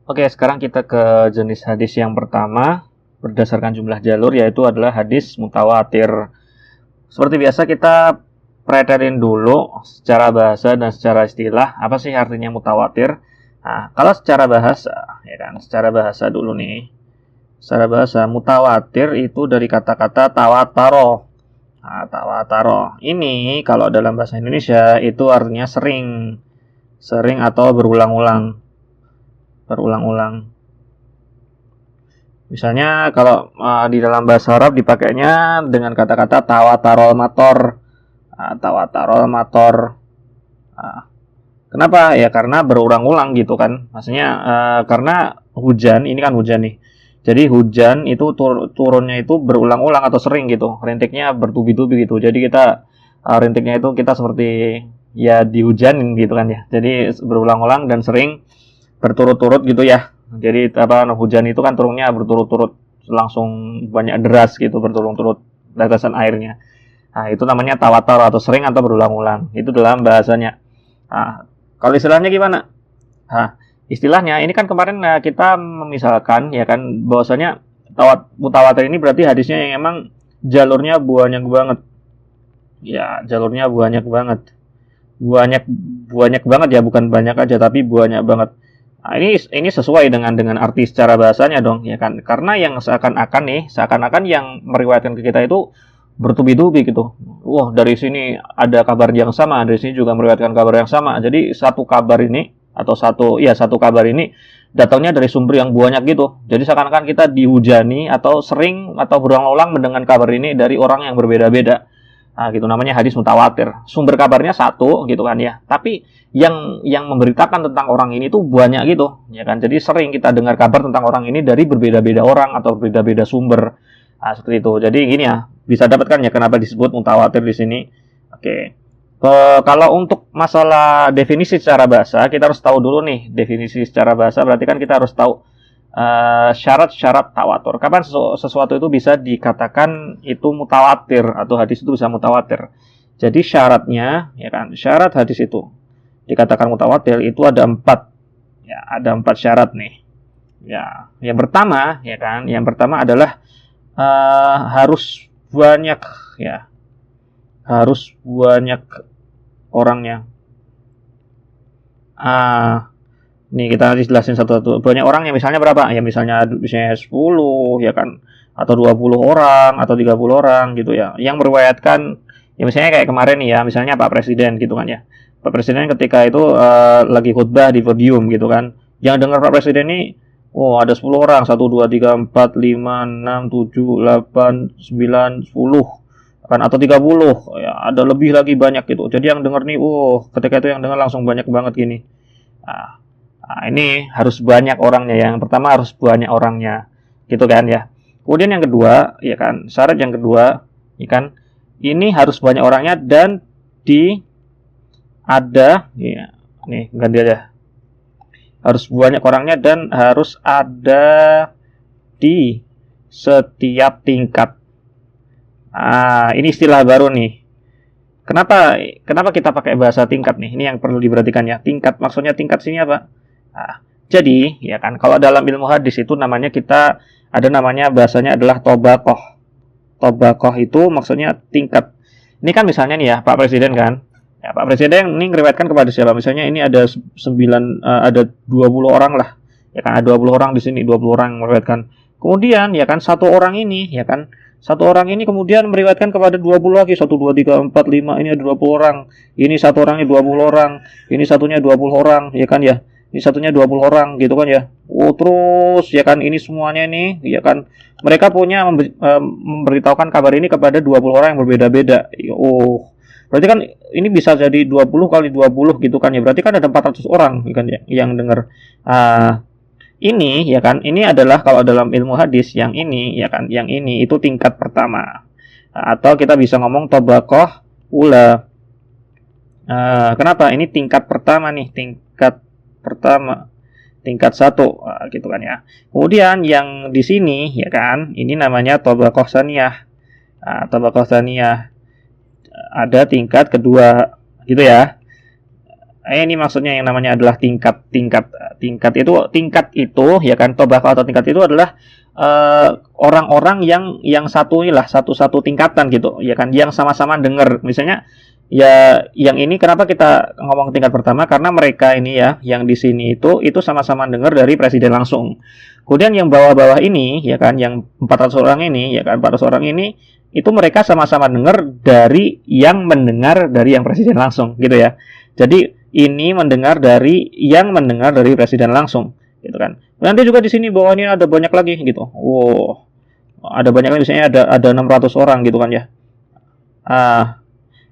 Oke, sekarang kita ke jenis hadis yang pertama berdasarkan jumlah jalur, yaitu adalah hadis mutawatir. Seperti biasa kita preterin dulu secara bahasa dan secara istilah apa sih artinya mutawatir. Nah, kalau secara bahasa, ya kan, secara bahasa dulu nih. Secara bahasa mutawatir itu dari kata-kata tawataro. Nah, tawataro ini kalau dalam bahasa Indonesia itu artinya sering, sering atau berulang-ulang, berulang-ulang. Misalnya kalau di dalam bahasa Arab dipakainya dengan kata-kata tawatarol mator. Tawatarol mator. Kenapa? Ya karena berulang-ulang gitu kan. Maksudnya karena hujan, ini kan hujan nih. Jadi hujan itu turunnya itu berulang-ulang atau sering gitu. Rintiknya bertubi-tubi gitu. Jadi kita rintiknya itu kita seperti ya dihujanin gitu kan ya. Jadi berulang-ulang dan sering berturut-turut gitu ya. Jadi hujan itu kan turunnya berturut-turut langsung banyak deras gitu berturut-turut tetesan airnya. Nah, itu namanya tawatar atau sering atau berulang-ulang. Itu dalam bahasanya. Nah, kalau istilahnya gimana? Nah, istilahnya ini kan kemarin kita memisalkan ya kan bahwasanya mutawatir ini berarti hadisnya yang emang jalurnya banyak banget. Ya, jalurnya banyak banget. Banyak banyak banget ya, bukan banyak aja tapi banyak banget. Nah, ini sesuai dengan arti secara bahasanya dong, ya kan? Karena yang seakan-akan yang meriwayatkan ke kita itu bertubi-tubi gitu. Wah, dari sini ada kabar yang sama, dari sini juga meriwayatkan kabar yang sama. Jadi satu kabar ini atau satu kabar ini datangnya dari sumber yang banyak gitu. Jadi seakan-akan kita dihujani atau sering atau berulang-ulang mendengar kabar ini dari orang yang berbeda-beda. Nah, gitu namanya hadis mutawatir. Sumber kabarnya satu gitu kan ya. Tapi yang memberitakan tentang orang ini tuh banyak gitu, ya kan. Jadi sering kita dengar kabar tentang orang ini dari berbeda-beda orang atau berbeda-beda sumber. Nah, seperti itu. Jadi gini ya, bisa dapatkan ya kenapa disebut mutawatir di sini. Oke. Kalau untuk masalah definisi secara bahasa, kita harus tahu dulu nih definisi secara bahasa. Berarti kan kita harus tahu syarat-syarat tawatur. Kapan sesuatu itu bisa dikatakan itu mutawatir atau hadis itu bisa mutawatir. Jadi syaratnya, ya kan, syarat hadis itu dikatakan mutawatir itu ada 4. Ya, ada 4 syarat nih. Ya, yang pertama, ya kan, yang pertama adalah harus banyak, ya, harus banyak orangnya. Nih kita nanti jelasin satu-satu. Banyak orangnya misalnya berapa? Ya misalnya 10 ya kan, atau 20 orang atau 30 orang gitu ya. Yang meriwayatkan ya misalnya kayak kemarin nih ya, misalnya Pak Presiden gitu kan ya. Pak Presiden ketika itu lagi khutbah di podium gitu kan. Yang dengar Pak Presiden ini ada 10 orang, 1, 2, 3, 4, 5, 6, 7, 8, 9, 10 kan atau 30 ya, ada lebih lagi banyak gitu. Jadi yang dengar nih, ketika itu yang dengar langsung banyak banget gini. Nah, ini harus banyak orangnya. Yang pertama harus banyak orangnya, gitu kan ya. Kemudian yang kedua, ya kan, syarat yang kedua, ya kan, ini harus banyak orangnya dan ya, nih ganti aja. Harus banyak orangnya dan harus ada di setiap tingkat. Ini istilah baru nih. Kenapa kita pakai bahasa tingkat nih? Ini yang perlu diperhatikan ya. Tingkat maksudnya tingkat sini apa? Jadi ya kan kalau dalam ilmu hadis itu namanya namanya bahasanya adalah tobakoh. Tobakoh itu maksudnya tingkat. Ini kan misalnya nih ya Pak Presiden kan. Ya, Pak Presiden ini meriwayatkan kepada siapa? Misalnya ini ada 20 orang lah. Ya kan ada 20 orang di sini, 20 orang meriwayatkan. Kemudian ya kan satu orang ini ya kan satu orang ini kemudian meriwayatkan kepada 20 lagi. 1, 2, 3, 4, 5. Ini ada 20 orang. Ini satu orangnya 20 orang. Ini satunya 20 orang. Ya kan ya. Ini satunya 20 orang gitu kan ya. Terus ya kan ini semuanya ini ya kan. Mereka punya memberitahukan kabar ini kepada 20 orang yang berbeda-beda. Berarti kan ini bisa jadi 20 kali 20 gitu kan ya. Berarti kan ada 400 orang kan ya yang dengar. Ini ya kan, ini adalah kalau dalam ilmu hadis yang ini ya kan, yang ini itu tingkat pertama. Atau kita bisa ngomong tobakoh ula. Kenapa? Ini tingkat pertama nih, tingkat pertama, tingkat 1 gitu kan ya. Kemudian yang di sini ya kan, ini namanya tobakoh saniyah. Tobakoh saniyah ada tingkat kedua gitu ya. ini maksudnya yang namanya adalah tingkat itu ya kan, tabaqah atau tingkat itu adalah orang-orang yang satu inilah satu tingkatan gitu ya kan, yang sama-sama dengar. Misalnya ya yang ini kenapa kita ngomong tingkat pertama, karena mereka ini ya yang di sini itu sama-sama dengar dari presiden langsung. Kemudian yang bawah-bawah ini ya kan, yang 400 orang ini ya kan, 400 orang ini itu mereka sama-sama dengar dari yang mendengar dari yang presiden langsung gitu ya. Jadi ini mendengar dari yang mendengar dari presiden langsung gitu kan. Nanti juga di sini bawah ini ada banyak lagi gitu. Wow. Ada banyak lagi, misalnya ada 600 orang gitu kan ya.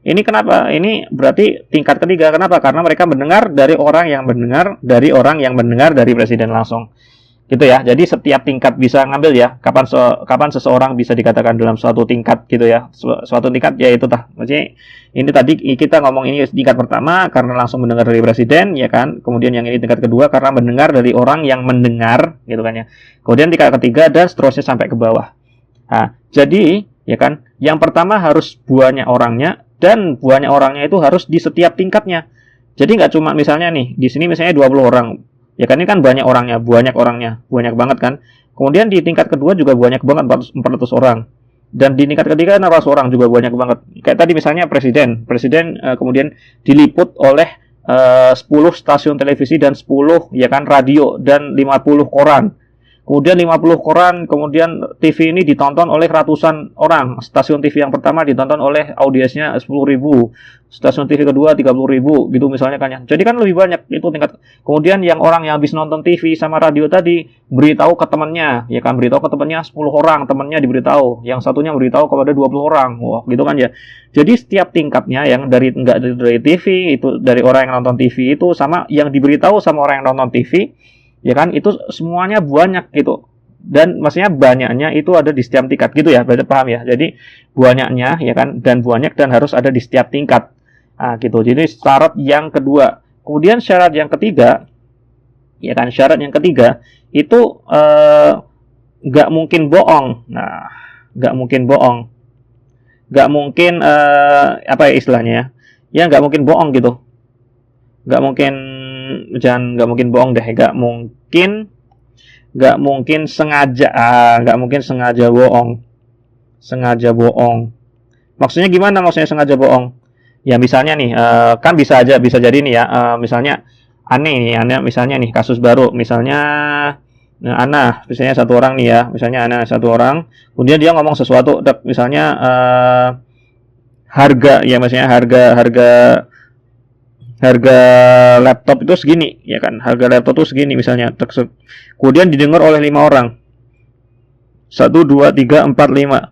Ini kenapa? Ini berarti tingkat ketiga. Kenapa? Karena mereka mendengar dari orang yang mendengar dari orang yang mendengar dari presiden langsung. Gitu ya. Jadi setiap tingkat bisa ngambil ya. Kapan seseorang bisa dikatakan dalam suatu tingkat gitu ya. Suatu tingkat ya itu tah. Maksudnya ini tadi kita ngomong ini tingkat pertama karena langsung mendengar dari presiden ya kan. Kemudian yang ini tingkat kedua karena mendengar dari orang yang mendengar gitu kan ya. Kemudian tingkat ketiga dan seterusnya sampai ke bawah. Nah, jadi ya kan, yang pertama harus banyak orangnya, dan banyak orangnya itu harus di setiap tingkatnya. Jadi nggak cuma misalnya nih, di sini misalnya 20 orang. Ya kan ini kan banyak orangnya, banyak banget kan. Kemudian di tingkat kedua juga banyak banget, 400 orang. Dan di tingkat ketiga 600 orang juga banyak banget. Kayak tadi misalnya presiden kemudian diliput oleh 10 stasiun televisi dan 10 ya kan radio dan 50 koran. Kemudian 50 koran, kemudian TV ini ditonton oleh ratusan orang. Stasiun TV yang pertama ditonton oleh audiensnya 10.000, stasiun TV kedua 30.000, gitu misalnya kan ya. Jadi kan lebih banyak itu tingkat. Kemudian yang orang yang habis nonton TV sama radio tadi beritahu ke temannya, ya kan, beritahu ke temannya 10 orang, temannya diberitahu, yang satunya beritahu kepada 20 orang. Wah, gitu kan ya. Jadi setiap tingkatnya yang dari TV itu dari orang yang nonton TV itu sama yang diberitahu sama orang yang nonton TV. Ya kan, itu semuanya banyak gitu. Dan maksudnya banyaknya itu ada di setiap tingkat gitu ya, berarti paham ya. Jadi banyaknya ya kan, dan banyak dan harus ada di setiap tingkat. Nah, gitu. Jadi syarat yang kedua. Kemudian syarat yang ketiga, ya kan, syarat yang ketiga itu nggak mungkin bohong. Nah, nggak mungkin bohong. Nggak mungkin apa ya istilahnya ya? Ya nggak mungkin bohong gitu. Nggak mungkin bohong deh, nggak mungkin sengaja, nggak mungkin sengaja bohong. Maksudnya gimana? Maksudnya sengaja bohong? Ya misalnya nih, kan bisa jadi nih ya, misalnya aneh misalnya nih kasus baru, misalnya misalnya satu orang nih ya, misalnya satu orang, kemudian dia ngomong sesuatu, misalnya harga laptop itu segini, ya kan? Harga laptop itu segini misalnya. Kemudian didengar oleh 5 orang. 1, 2, 3, 4, 5.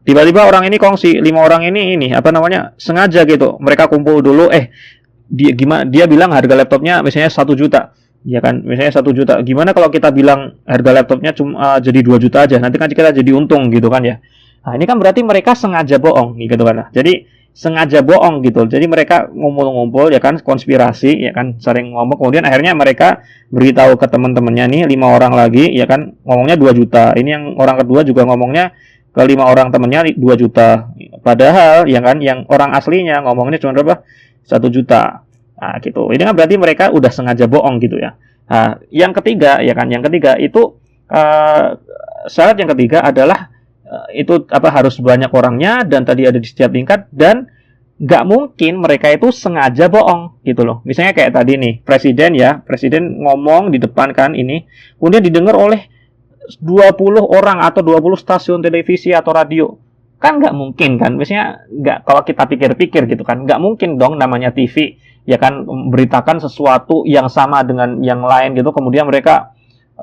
Tiba-tiba orang ini kongsi, 5 orang ini apa namanya? Sengaja gitu. Mereka kumpul dulu, dia bilang harga laptopnya misalnya 1 juta. Ya kan? Misalnya 1 juta. Gimana kalau kita bilang harga laptopnya cuma jadi 2 juta aja? Nanti kan kita jadi untung gitu kan ya. Nah, ini kan berarti mereka sengaja bohong gitu kan. Jadi sengaja bohong gitu. Jadi mereka ngumpul-ngumpul ya kan, konspirasi ya kan, sering ngomong, kemudian akhirnya mereka beritahu ke teman-temannya nih 5 orang lagi ya kan, ngomongnya 2 juta. Ini yang orang kedua juga ngomongnya ke 5 orang temannya 2 juta. Padahal ya kan yang orang aslinya ngomongnya cuma berapa? 1 juta. Nah, gitu. Ini kan berarti mereka udah sengaja bohong gitu ya. Nah, yang ketiga ya kan, itu syarat yang ketiga adalah itu harus banyak orangnya dan tadi ada di setiap tingkat, dan nggak mungkin mereka itu sengaja bohong gitu loh. Misalnya kayak tadi nih presiden ngomong di depan kan ini, kemudian didengar oleh 20 orang atau 20 stasiun televisi atau radio, kan nggak mungkin kan. Misalnya nggak, kalau kita pikir-pikir gitu kan, nggak mungkin dong namanya TV ya kan memberitakan sesuatu yang sama dengan yang lain gitu, kemudian mereka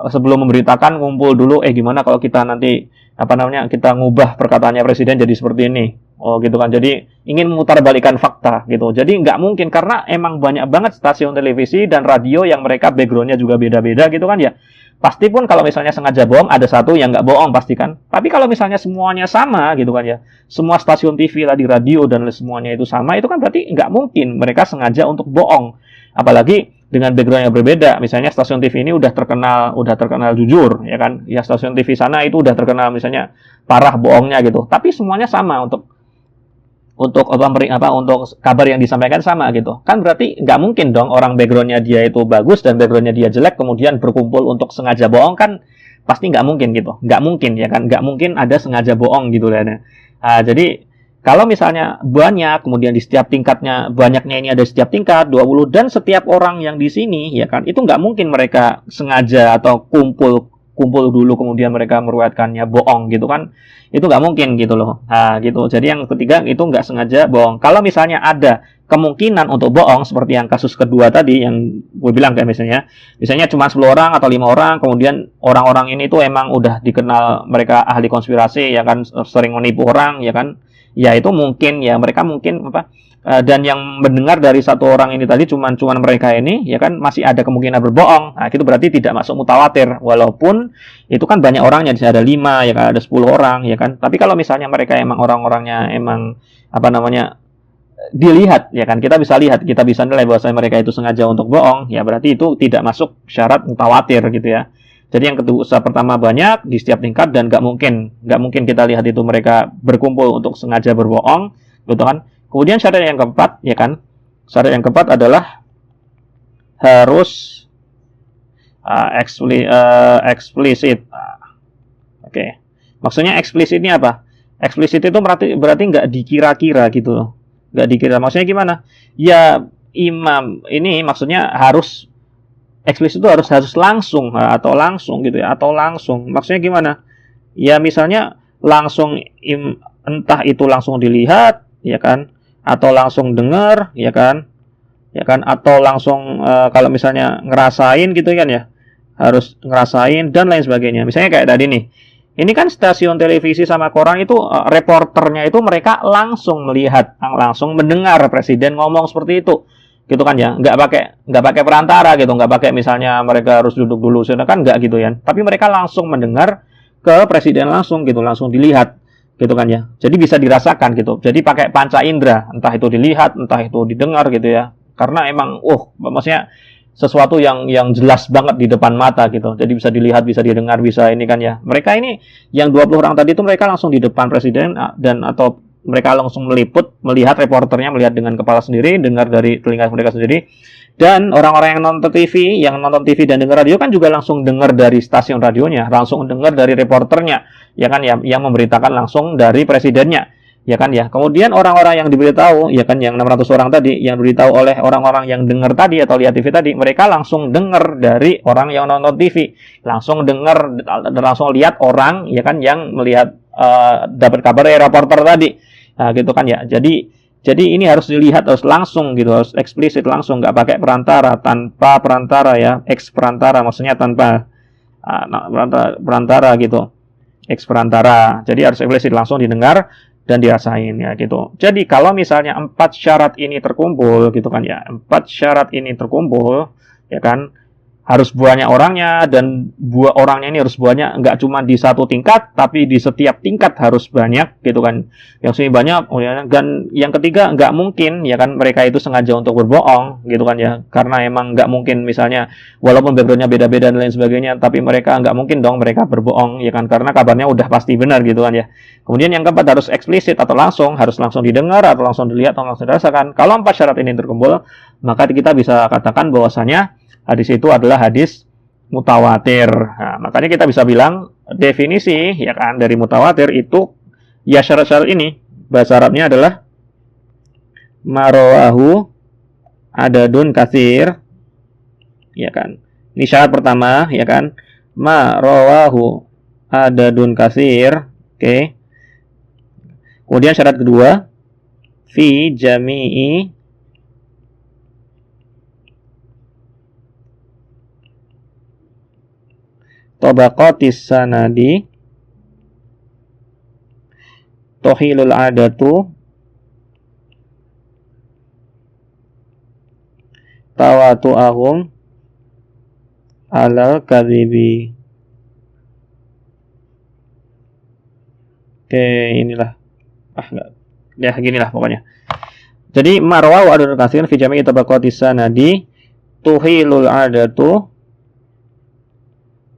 sebelum memberitakan ngumpul dulu, gimana kalau kita nanti kita ngubah perkataannya presiden jadi seperti ini, gitu kan. Jadi ingin memutarbalikkan fakta gitu. Jadi nggak mungkin, karena emang banyak banget stasiun televisi dan radio yang mereka backgroundnya juga beda-beda gitu kan ya. Pasti pun kalau misalnya sengaja bohong, ada satu yang nggak bohong pasti kan. Tapi kalau misalnya semuanya sama gitu kan ya, semua stasiun TV lah, di radio dan semuanya itu sama, itu kan berarti nggak mungkin mereka sengaja untuk bohong. Apalagi dengan background yang berbeda. Misalnya stasiun TV ini udah terkenal jujur ya kan, ya stasiun TV sana itu udah terkenal misalnya parah bohongnya gitu, tapi semuanya sama untuk untuk untuk kabar yang disampaikan sama gitu. Kan berarti nggak mungkin dong orang backgroundnya dia itu bagus dan backgroundnya dia jelek kemudian berkumpul untuk sengaja bohong, kan pasti nggak mungkin gitu. Nggak mungkin ya kan, nggak mungkin ada sengaja bohong gitu kan. Nah, jadi kalau misalnya banyak, kemudian di setiap tingkatnya, banyaknya ini ada setiap tingkat 20 dan setiap orang yang di sini ya kan, itu nggak mungkin mereka sengaja atau kumpul dulu kemudian mereka meruatkannya bohong gitu kan, itu nggak mungkin gitu loh. Nah gitu, jadi yang ketiga itu nggak sengaja bohong. Kalau misalnya ada kemungkinan untuk bohong seperti yang kasus kedua tadi yang gue bilang kayak misalnya cuma 10 orang atau 5 orang, kemudian orang-orang ini tuh emang udah dikenal mereka ahli konspirasi ya kan, sering menipu orang ya kan, ya itu mungkin ya mereka mungkin dan yang mendengar dari satu orang ini tadi cuman mereka ini ya kan masih ada kemungkinan berbohong. Nah, itu berarti tidak masuk mutawatir walaupun itu kan banyak orangnya, di ada 5 ya kan, ada 10 orang ya kan. Tapi kalau misalnya mereka emang orang-orangnya emang dilihat ya kan, kita bisa lihat, kita bisa nilai bahwa mereka itu sengaja untuk bohong, ya berarti itu tidak masuk syarat mutawatir gitu ya. Jadi yang kedua, pertama banyak di setiap tingkat dan nggak mungkin kita lihat itu mereka berkumpul untuk sengaja berbohong gitu kan. Kemudian syarat yang keempat ya kan, syarat yang keempat adalah harus eksplisit. Oke. Maksudnya eksplisit ini apa? Eksplisit itu berarti nggak dikira-kira gitu loh. Nggak dikira. Maksudnya gimana? Ya imam ini maksudnya harus eksplisit itu harus langsung atau langsung gitu ya, atau langsung. Maksudnya gimana? Ya misalnya langsung entah itu langsung dilihat ya kan, atau langsung dengar ya kan, atau langsung kalau misalnya ngerasain gitu kan ya, harus ngerasain dan lain sebagainya. Misalnya kayak tadi nih, ini kan stasiun televisi sama koran itu reporternya itu mereka langsung melihat, langsung mendengar presiden ngomong seperti itu gitu kan ya, nggak pakai perantara gitu, nggak pakai misalnya mereka harus duduk dulu kan, nggak gitu ya, tapi mereka langsung mendengar ke presiden langsung gitu, langsung dilihat gitu kan ya. Jadi bisa dirasakan gitu. Jadi pakai panca indera, entah itu dilihat, entah itu didengar gitu ya. Karena emang maksudnya sesuatu yang jelas banget di depan mata gitu. Jadi bisa dilihat, bisa didengar, bisa ini kan ya. Mereka ini yang 20 orang tadi itu mereka langsung di depan presiden dan atau mereka langsung meliput, melihat reporternya melihat dengan kepala sendiri, dengar dari telinga mereka sendiri. Dan orang-orang yang nonton TV dan dengar radio kan juga langsung dengar dari stasiun radionya, langsung dengar dari reporternya, ya kan ya, yang memberitakan langsung dari presidennya, ya kan ya. Kemudian orang-orang yang diberitahu, ya kan, yang 600 orang tadi, yang diberitahu oleh orang-orang yang dengar tadi atau lihat TV tadi, mereka langsung dengar dari orang yang nonton TV, langsung dengar dan langsung lihat orang, ya kan, yang melihat dapat kabar dari reporter tadi, nah, gitu kan ya. Jadi ini harus dilihat, harus langsung gitu, harus eksplisit langsung, nggak pakai perantara, tanpa perantara ya, eks perantara, maksudnya tanpa perantara gitu, eks perantara. Jadi harus eksplisit langsung didengar dan dirasain ya gitu. Jadi kalau misalnya 4 syarat ini terkumpul gitu kan ya, 4 syarat ini terkumpul ya kan, harus banyak orangnya dan orangnya ini harus banyak, nggak cuma di satu tingkat tapi di setiap tingkat harus banyak gitu kan, yang sini banyak. Dan yang ketiga nggak mungkin ya kan mereka itu sengaja untuk berbohong gitu kan ya, karena emang nggak mungkin misalnya walaupun backgroundnya beda-beda dan lain sebagainya, tapi mereka nggak mungkin dong mereka berbohong ya kan, karena kabarnya udah pasti benar gitu kan ya. Kemudian yang keempat harus eksplisit atau harus langsung didengar atau langsung dilihat atau langsung dirasakan. Kalau 4 syarat ini terkumpul, maka kita bisa katakan bahwasanya hadis itu adalah hadis mutawatir. Nah, makanya kita bisa bilang definisi ya kan dari mutawatir itu ya syarat-syarat ini bahasa Arabnya adalah marawahu adadun katsir ya kan. Ini syarat pertama ya kan, marawahu adadun katsir. Oke. Kemudian syarat kedua fi jami'i tabaqatis sanadi tohilul adatu tawatu'ahum alal kadhibi. Oke, inilah enggak. Ya ginilah pokoknya. Jadi marwa wa adun kasir fi jami'i tabaqatis sanadi tuhilul adatu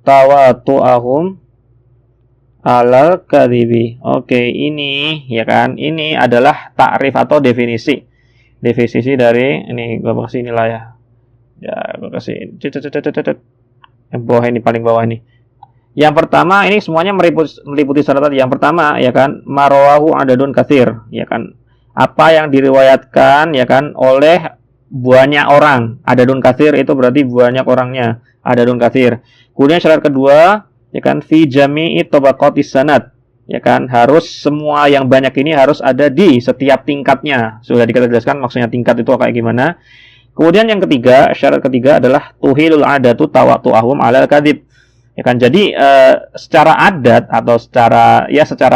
tawatu'ahum alal kadhibi. Oke, ini ya kan, ini adalah takrif atau definisi. Definisi dari ini gua kasih inilah ya. Ya, gua kasih yang bawah ini, paling bawah ini. Yang pertama ini semuanya meliputi syarat tadi. Yang pertama ya kan, marawahu adadun katsir, ya kan. Apa yang diriwayatkan ya kan oleh banyak orang. Adadun katsir itu berarti banyak orangnya. Adadun katsir. Kemudian syarat kedua ya kan, fi jami'i tabaqatis sanad, ya kan, harus semua yang banyak ini harus ada di setiap tingkatnya. Sudah kita jelaskan maksudnya tingkat itu kayak gimana. Kemudian yang ketiga, syarat ketiga adalah tuhilul adatu tawatu'ahum alal kadhib, ya kan. Jadi secara adat atau secara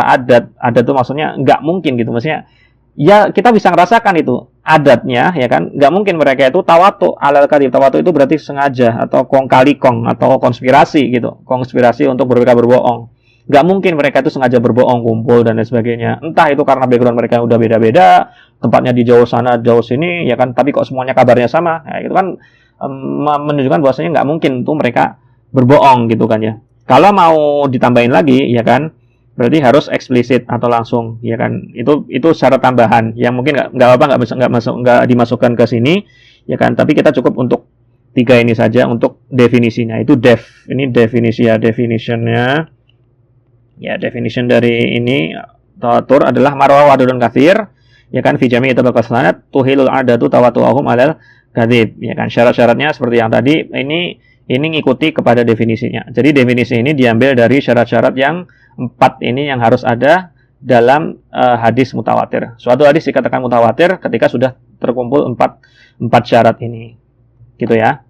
adat itu maksudnya nggak mungkin gitu, maksudnya ya kita bisa ngerasakan itu adatnya ya kan, nggak mungkin mereka itu tawatu alal kadhib. Tawatu itu berarti sengaja atau kong kali kong atau konspirasi gitu, konspirasi untuk mereka berbohong. Nggak mungkin mereka itu sengaja berbohong, kumpul dan lain sebagainya. Entah itu karena background mereka udah beda-beda, tempatnya di jauh sana jauh sini ya kan, tapi kok semuanya kabarnya sama, ya, itu kan menunjukkan bahwasanya nggak mungkin tuh mereka berbohong gitu kan ya. Kalau mau ditambahin lagi ya kan, berarti harus eksplisit atau langsung ya kan. Itu syarat tambahan yang mungkin nggak apa nggak dimasukkan ke sini ya kan, tapi kita cukup untuk tiga ini saja untuk definisinya. Itu ini definisi ya, definitionnya ya. Definition dari ini tawatur adalah marwa wadudun katsir ya kan, fi jami' tabaqas sanad tuhilul adatu tawatu'ahum alal kadhib ya kan. Syarat-syaratnya seperti yang tadi, ini ngikuti kepada definisinya. Jadi definisi ini diambil dari syarat-syarat yang 4 ini yang harus ada dalam hadis mutawatir. Suatu hadis dikatakan mutawatir ketika sudah terkumpul 4 syarat ini. Gitu ya.